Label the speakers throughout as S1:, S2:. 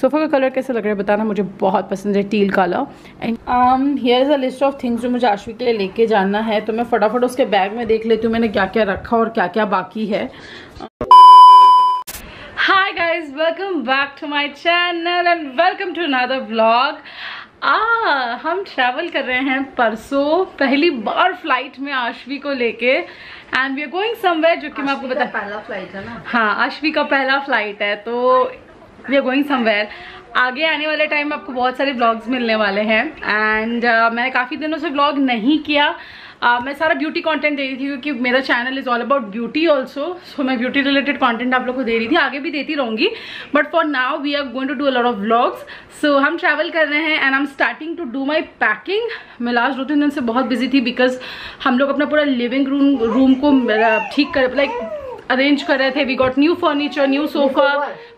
S1: Sofa का colour कैसा लग रहा है बताना, मुझे बहुत पसंद है टील काला। And here is a list of things जो मुझे आश्वी के लिए लेके जाना है, तो मैं फटाफट उसके बैग में देख लेती हूँ मैंने क्या क्या रखा और क्या क्या बाकी है। Hi guys, welcome back to my channel and welcome to another vlog। हम ट्रैवल कर रहे हैं परसों पहली बार फ्लाइट में आश्वी को लेके and we are going somewhere, जो कि मैं आपको बता,
S2: पहला फ्लाइट है ना।
S1: हाँ, आश्वी का पहला फ्लाइट है, तो वी आर गोइंग समवेयर। आगे आने वाले टाइम में आपको बहुत सारे व्लॉग्स मिलने वाले हैं एंड मैंने काफ़ी दिनों से व्लॉग नहीं किया। मैं सारा ब्यूटी कंटेंट दे रही थी क्योंकि मेरा channel is all about beauty also, so मैं ब्यूटी रिलेटेड कंटेंट आप लोग को दे रही थी, आगे भी देती रहूँगी, but for now we are going to do a lot of vlogs. So हम ट्रैवल कर रहे हैं and I am starting to do my packing. मैं लास्ट 2-3 दिन से बहुत बिजी थी बिकॉज हम लोग अपना पूरा लिविंग रूम को ठीक कर लाइक अरेंज कर रहे थे। We got new furniture, new sofa,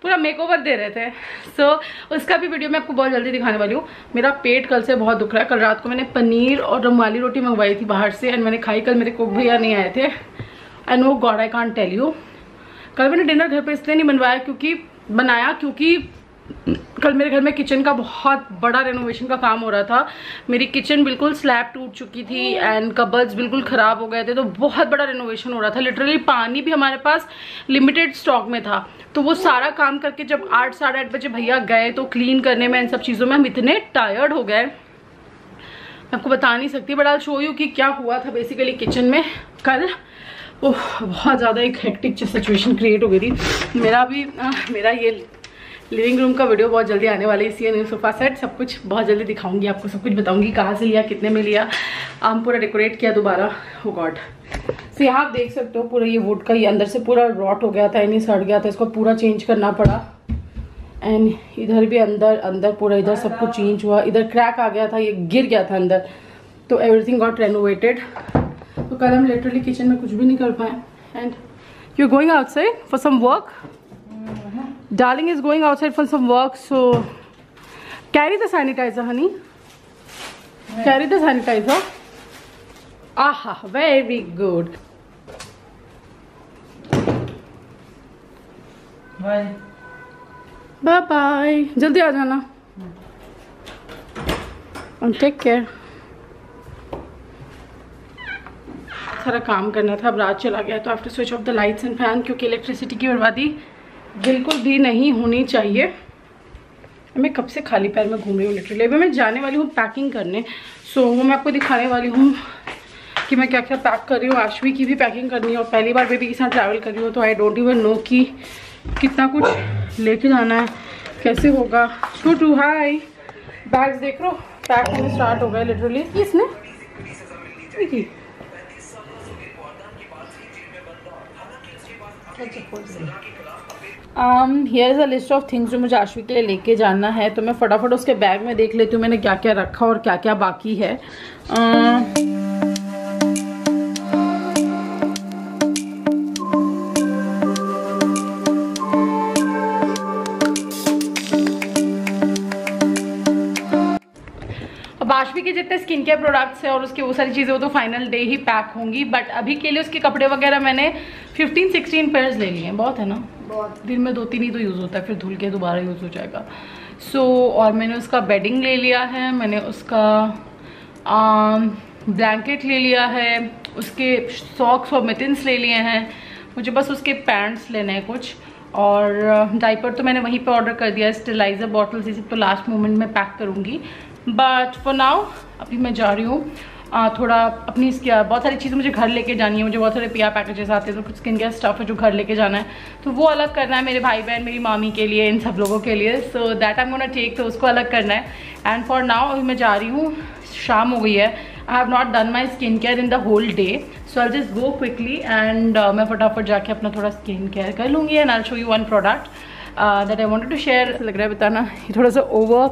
S1: पूरा मेकओवर दे रहे थे। सो उसका भी वीडियो मैं आपको बहुत जल्दी दिखाने वाली हूँ। मेरा पेट कल से बहुत दुख रहा है। कल रात को मैंने पनीर और रुमाली रोटी मंगवाई थी बाहर से एंड मैंने खाई। कल मेरे कुक भैया नहीं आए थे एंड वो God I can't tell you. कल मैंने डिनर घर पे इसलिए नहीं बनाया क्योंकि कल मेरे घर में किचन का बहुत बड़ा रेनोवेशन का काम हो रहा था। मेरी किचन बिल्कुल स्लैब टूट चुकी थी एंड कबर्ड्स बिल्कुल ख़राब हो गए थे, तो बहुत बड़ा रेनोवेशन हो रहा था। लिटरली पानी भी हमारे पास लिमिटेड स्टॉक में था, तो वो सारा काम करके जब 8-8:30 बजे भैया गए तो क्लीन करने में इन सब चीज़ों में हम इतने टायर्ड हो गए, मैं आपको बता नहीं सकती। बट आई शो यू कि क्या हुआ था बेसिकली किचन में कल। बहुत ज़्यादा एक हेक्टिक सिचुएशन क्रिएट हो गई थी। मेरा ये लिविंग रूम का वीडियो बहुत जल्दी आने वाला है। इसी न्यू सोफा सेट सब कुछ बहुत जल्दी दिखाऊंगी आपको, सब कुछ बताऊंगी कहाँ से लिया, कितने में लिया। हम पूरा डेकोरेट किया दोबारा। ओ गॉड, सो यहाँ आप देख सकते हो पूरा ये वुड का ये अंदर से पूरा रॉट हो गया था, यानी सड़ गया था, इसको पूरा चेंज करना पड़ा। एंड इधर भी अंदर पूरा इधर सब कुछ चेंज हुआ। इधर क्रैक आ गया था, ये गिर गया था अंदर, तो एवरीथिंग गॉट रेनोवेटेड। तो कल हम लिटरली किचन में कुछ भी नहीं कर पाए। And you going outside for some work? Darling is going outside for some work, so carry the sanitizer, honey. Carry the sanitizer. Aha, very good.
S2: Bye.
S1: Bye bye. जल्दी आ जाना. And take care. सारा काम करना था, अब रात चला गया तो after switch off the lights and fan, क्योंकि इलेक्ट्रिसिटी की बर्बादी बिल्कुल भी नहीं होनी चाहिए। मैं कब से खाली पैर में घूम रही हूँ लिटरली। अभी मैं जाने वाली हूँ पैकिंग करने, सो वो मैं आपको दिखाने वाली हूँ कि मैं क्या क्या पैक कर रही हूँ। आश्वी की भी पैकिंग करनी है और पहली बार बेबी के साथ ट्रैवल कर रही हूँ, तो आई डोंट इवन नो कि कितना कुछ लेके जाना है, कैसे होगा। टू हाई बैग्स देख लो पैक होने स्टार्ट हो गए लिटरली। इसने here is a list of things जो मुझे आश्वी के लिए लेके जाना है, तो मैं फटाफट उसके बैग में देख लेती हूँ मैंने क्या क्या रखा और क्या क्या बाकी है। अब आश्वी के जितने स्किन केयर प्रोडक्ट्स है और उसके वो सारी चीज़ें वो तो फाइनल डे ही पैक होंगी, बट अभी के लिए उसके कपड़े वगैरह मैंने 15-16 पेयर्स ले लिए हैं। बहुत है ना, बहुत। दिन में 2-3 ही तो यूज़ होता है, फिर धुल के दोबारा यूज़ हो जाएगा। और मैंने उसका बेडिंग ले लिया है, मैंने उसका ब्लैंकेट ले लिया है, उसके सॉक्स और मिटन्स ले लिए हैं। मुझे बस उसके पैंट्स लेने हैं कुछ, और डाइपर तो मैंने वहीं पे ऑर्डर कर दिया है। स्टेलाइज़र बॉटल्स ये सब तो लास्ट मोमेंट में पैक करूँगी, बट फॉर नाउ अभी मैं जा रही हूँ थोड़ा अपनी बहुत सारी चीज़ें मुझे घर लेके जानी है। मुझे बहुत सारे पिया पैकेजेस आते हैं, तो कुछ स्किन केयर स्टफ है जो घर लेके जाना है, तो वो अलग करना है मेरे भाई बहन, मेरी मामी के लिए, इन सब लोगों के लिए। So that I am gonna take, तो उसको अलग करना है। एंड फॉर नाउ अभी मैं जा रही हूँ, शाम हो गई है। I have not done my skin care in the whole day, so I just go quickly and मैं फटाफट जाके अपना थोड़ा स्किन केयर कर लूँगी। And I show you one product that I wanted to share. लग रहा है बताना ये थोड़ा सा ओवर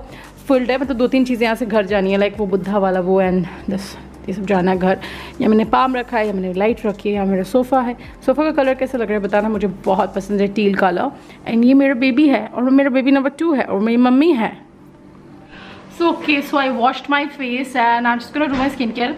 S1: फुल्ड है, मतलब 2-3 चीज़ें यहाँ से घर जानी है, लाइक वो बुद्धा वाला वो एंड दिस, ये सब जाना है घर। या मैंने पाम रखा है, या मैंने लाइट रखी है, या मेरा सोफ़ा है। सोफ़ा का कलर कैसा लग रहा है बताना, मुझे बहुत पसंद है टील काला। एंड ये मेरा बेबी है और मेरा बेबी नंबर 2 है और मेरी मम्मी है। So okay, so I washed my face and I'm just gonna do my skincare.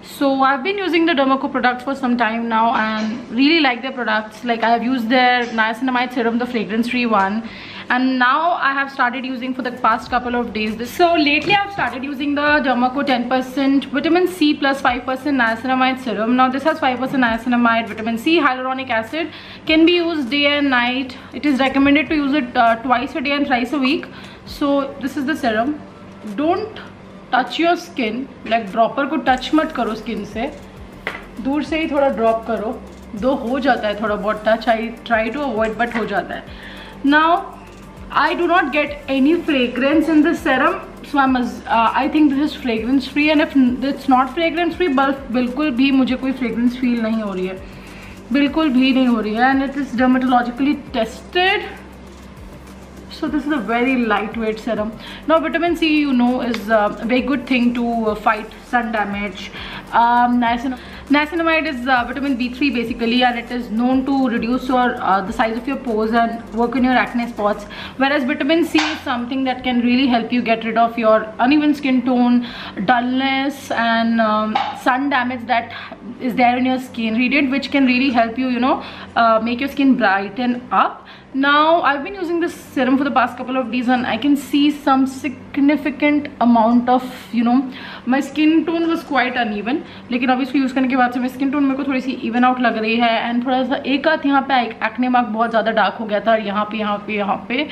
S1: So I've been using the Dermaco products for some time now and really like their products. Like I have used their niacinamide serum, the fragrance free one, and now I have started using for the past couple of days. So lately I've started using the Dermaco 10% vitamin C plus 5% niacinamide serum. Now this has 5% niacinamide, vitamin C, hyaluronic acid, can be used day and night. It is recommended to use it twice a day and thrice a week. So this is the serum. Don't touch your skin, like dropper को touch मत करो skin से, दूर से ही थोड़ा drop करो. दो हो जाता है थोड़ा बहुत touch, I try to avoid but हो जाता है. Now I do not get any fragrance in this serum, so I think this is fragrance free, and if it's not fragrance free, बिल्कुल भी मुझे कोई फ्रेग्रेंस फील नहीं हो रही है, बिल्कुल भी नहीं हो रही है. And it is dermatologically tested. So this is a very lightweight serum. Now vitamin C, you know, is a very good thing to fight sun damage. Niacinamide is vitamin B3 basically, and it is known to reduce your the size of your pores and work on your acne spots. Whereas vitamin C is something that can really help you get rid of your uneven skin tone, dullness, and sun damage that is there in your skin. Radiant, which can really help you, you know, make your skin brighten up. Now I've been using this serum for the past couple of days and I can see some significant amount of, you know, my skin tone was quite uneven, लेकिन अब इसको use करने के बाद से मेरी skin tone मेरे को थोड़ी सी इवन आउट लग रही है. एंड थोड़ा सा एक आध यहाँ पे एक्ने मार्क बहुत ज़्यादा डार्क हो गया था, यहाँ पे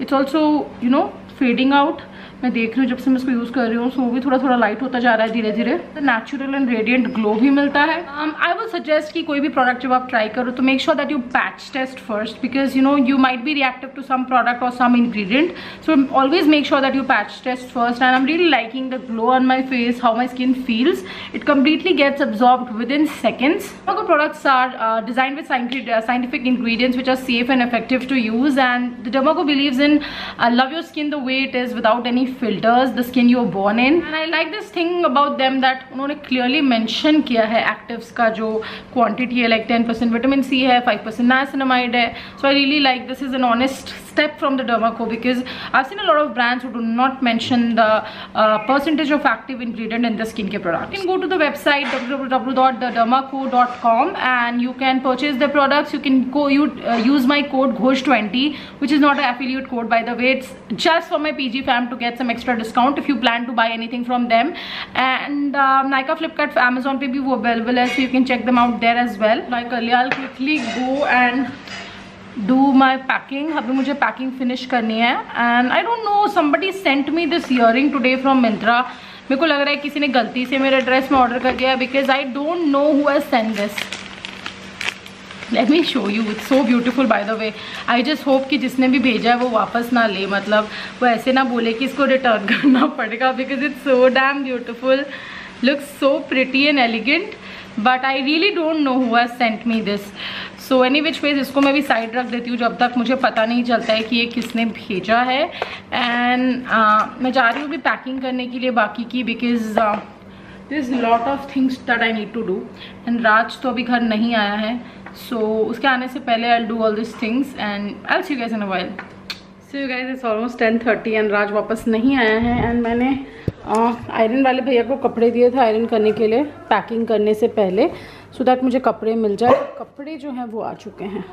S1: it's also, you know, fading out. मैं देख रही हूँ जब से मैं इसको यूज़ कर रही हूँ, सो वो भी थोड़ा थोड़ा लाइट होता जा रहा है धीरे धीरे. नेचुरल एंड रेडिएंट ग्लो भी मिलता है. आई विल सजेस्ट कि कोई भी प्रोडक्ट जब आप ट्राई करो तो make sure that you patch test first, because you know you might be reactive to some product और some ingredient. So always make sure that you patch test first. And I am really liking the glow on my face, how my skin feels. It completely gets absorbed within seconds. Dermaco products are designed with scientific ingredients which are safe and effective to use, and the Dermaco believes in love your skin the way it is without any filters, the skin you are born in. And I like this thing about them that उन्होंने clearly mention किया है actives का जो quantity है, like 10% vitamin C है, 5% niacinamide है. So I really like this is an honest step from the Dermaco, because I've seen a lot of brands who do not mention the percentage of active ingredient in the skincare product. You can go to the website www.thedermaco.com and you can purchase the products. You can use my code GHOSH20, which is not an affiliate code by the way. It's just for my PG fam to get some extra discount if you plan to buy anything from them. And Nykaa, Flipkart, Amazon पे भी वो available है, so you can check them out there as well. Like earlier, I'll quickly go and do my packing. अभी मुझे packing finish करनी है. And I don't know, somebody sent me this earring today from Myntra. मेरे को लग रहा है किसी ने गलती से मेरे एड्रेस में ऑर्डर कर दिया, because I don't know who has sent this. Let me show you. It's so beautiful by the way. I just hope कि जिसने भी भेजा है वो वापस ना ले, मतलब वो ऐसे ना बोले कि इसको रिटर्न करना पड़ेगा, because it's so damn beautiful. Looks so pretty and elegant. But I really don't know who has sent me this. So any which ways इसको मैं भी साइड रख देती हूँ जब तक मुझे पता नहीं चलता है कि ये किसने भेजा है. एंड मैं जा रही हूँ भी पैकिंग करने के लिए बाकी की, because there is lot of things that I need to do. And राज तो अभी घर नहीं आया है, so उसके आने से पहले I'll do all these things and I'll see you guys in a while. So you guys, it's almost 10:30 and राज वापस नहीं आया है. एंड मैंने आयरन वाले भैया को कपड़े दिए थे आयरन करने के लिए पैकिंग करने से पहले, सो दैट मुझे कपड़े मिल जाए. कपड़े जो हैं वो आ चुके हैं.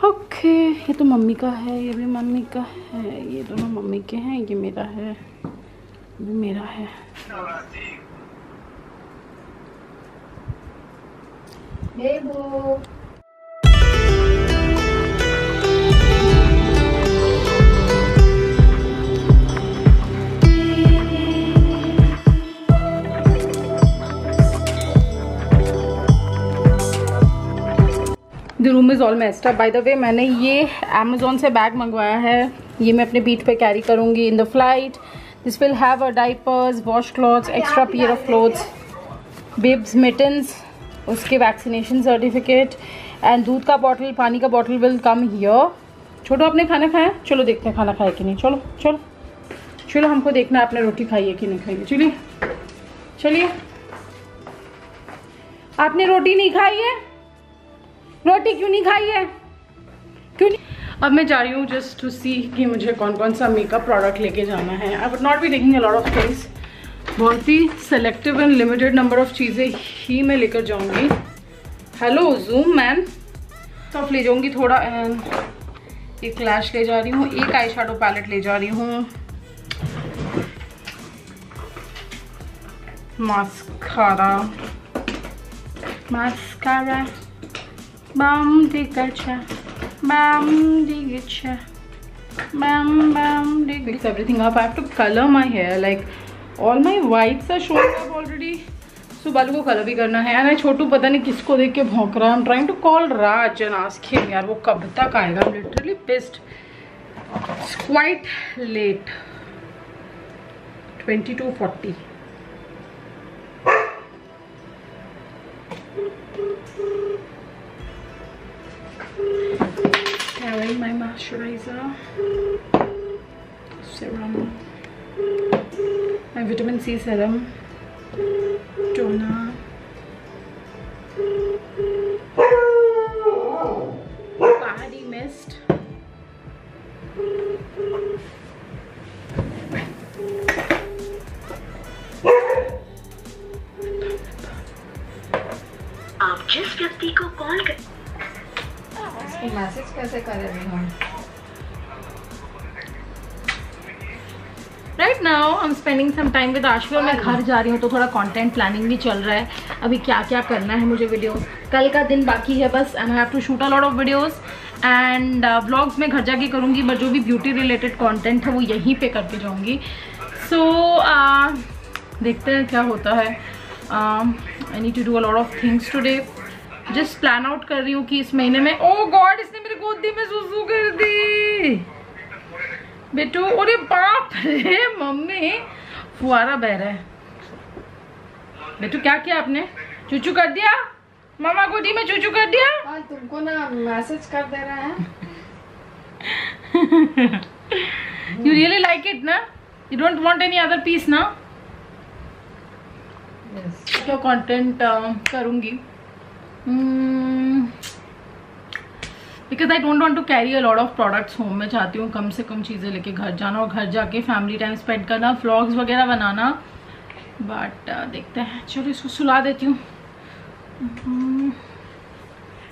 S1: ओके, ये तो मम्मी का है, ये भी मम्मी का है, ये दोनों मम्मी के हैं, ये मेरा है, ये भी मेरा है. Bebo the room is all messed up. By the way, मैंने ये अमेजोन से बैग मंगवाया है, ये मैं अपने पीठ पे कैरी करूँगी in the flight. This will have a diapers, wash clothes, extra pair of clothes, bibs, mittens, उसके वैक्सीनेशन सर्टिफिकेट एंड दूध का बॉटल, पानी का बॉटल विल कम हियर. छोटो, आपने खाना खाया? चलो देखते हैं खाना खाया कि नहीं. चलो चलो चलो, हमको देखना है आपने रोटी खाई है कि नहीं खाई है. चलिए चलिए, आपने रोटी नहीं खाई है? रोटी क्यों नहीं खाई है? क्यों नहीं? अब मैं जा रही हूँ जस्ट टू सी कि मुझे कौन कौन सा मेकअप प्रोडक्ट लेके जाना है. I would not be taking a lot of things, बहुत ही selective and limited number of चीज़ें ही मैं लेकर जाऊँगी. हेलो जूम मैन, तो ले जाऊँगी थोड़ा. एंड एक लैश ले जा रही हूँ, एक आई शेडो पैलेट ले जा रही हूँ, mascara bam digacha, bam digacha, bam dig. Fix everything up. I have to color my hair. Like all my whites are showing up already. So बालों को कलर भी करना है. And छोटू पता नहीं किसको देख के भौंक रहा है. I'm trying to call Raj and ask him यार वो कब तक आएगा. I'm literally pissed. It's quite late. 22:40. Carrying my moisturizer, serum, my vitamin C serum, toner, body mist,
S2: आप जिस व्यक्ति को कॉल कर
S1: मैसेज कैसे करेंगे हम. Right now I am spending some time with Ashvi और मैं घर जा रही हूँ तो थोड़ा कंटेंट प्लानिंग भी चल रहा है. अभी क्या क्या करना है मुझे वीडियो, कल का दिन बाकी है बस. And I have to shoot a lot of videos and vlogs में घर जाके करूँगी, बट जो भी ब्यूटी रिलेटेड कंटेंट है वो यहीं पे करके जाऊँगी. सो देखते हैं क्या होता है. I need to do a lot of things today. Just plan out कर रही हूँ कि इस महीने में. ओह गॉड, इसने मेरी गोदी में सुसु कर दी बेटू. अरे बाप रे मम्मी, फुआरा बह रहा है. बेटू क्या किया आपने? चूचू कर दिया? मामा गोदी में चूचू कर दिया?
S3: हाँ, तुमको ना मैसेज कर दे रहा है.
S1: यू रियली लाइक इट ना? You don't want any other piece ना? तो कंटेंट करूँगी because I don't want to carry a lot of products home. मैं चाहती हूँ कम से कम चीज़ें लेके घर जाना और घर जाके फैमिली टाइम स्पेंड करना, व्लॉग्स वगैरह बनाना. बट देखते हैं. चलो इसको सुला देती हूँ.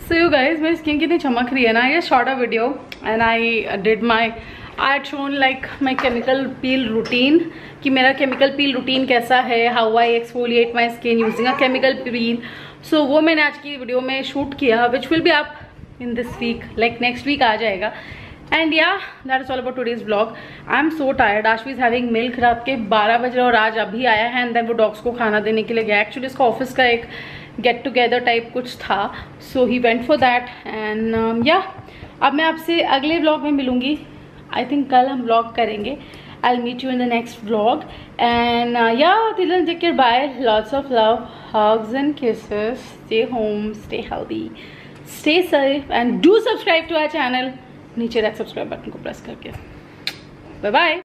S1: सो यू गाइज, मेरी स्किन कितनी चमक रही है ना. ये short a video and I did my I had shown like my chemical peel routine कि मेरा chemical peel routine कैसा है, how I exfoliate my skin using a chemical peel. So वो मैंने आज की वीडियो में शूट किया, which will be up in this week, like next week आ जाएगा. And yeah, that is all about today's vlog. I'm so tired. Ashvi is having milk. रात के 12 बजे और आज अभी आया है and then वो डॉग्स को खाना देने के लिए गया. Actually इसका ऑफिस का एक गेट टुगेदर टाइप कुछ था, so he went for that. And yeah, अब मैं आपसे अगले vlog में मिलूँगी. I think कल हम vlog करेंगे. I'll meet you in the next vlog. And yeah, till then take care. Bye. Lots of love, hugs and kisses. Stay home, stay healthy, stay safe, and do subscribe to our channel. नीचे red subscribe button को press करके. Bye bye.